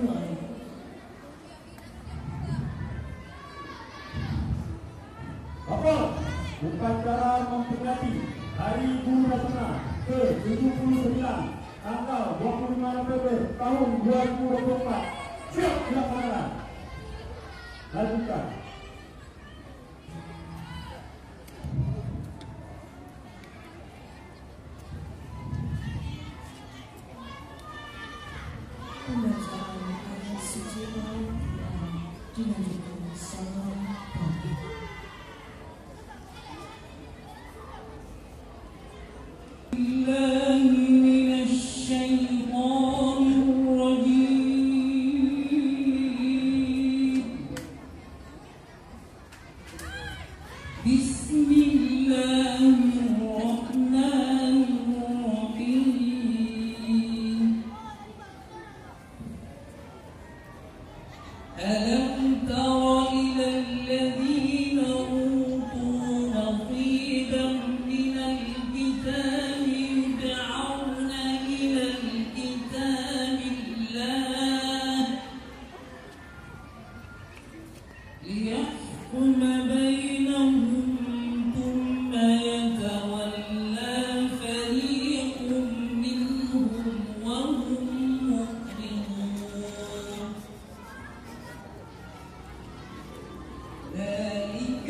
dimulai. Bapak, upacara memperingati Hari Guru Nasional ke-79 tanggal 25 November tahun 2024 siap dilaksanakan. Lanjutkan. Pembacaan ayat suci Al-Quran dilanjutkan salam pagi. ألم تر إلى الذين أوتوا نصيبا من الكتاب يدعون إلى الكتاب الله ليحكم بينهم ثم يتولى فريق منهم وهم مؤمنون ذلك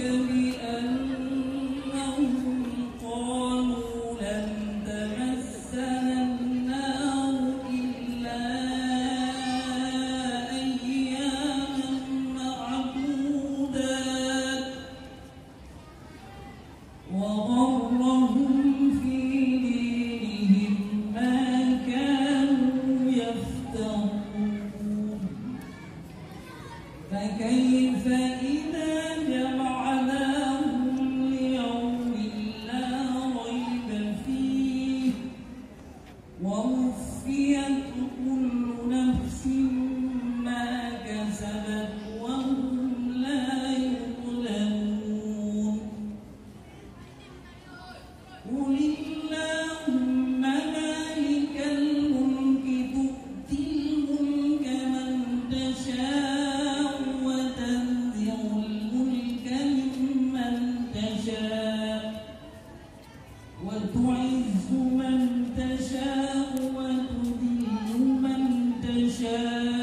بأنهم قالوا لن تمسنا النار إلا أياما معدودات وغرهم في دينهم ما كانوا يفترون فكيف إذا جمعناهم ليوم لا ريب فيه ووفيت كل نفس ما كسبت وهم لا يظلمون قل اللهم مالك الملك تؤتي الملك من تشاء وتنزع الملك ممن تشاء وتعز من تشاء وتذل من تشاء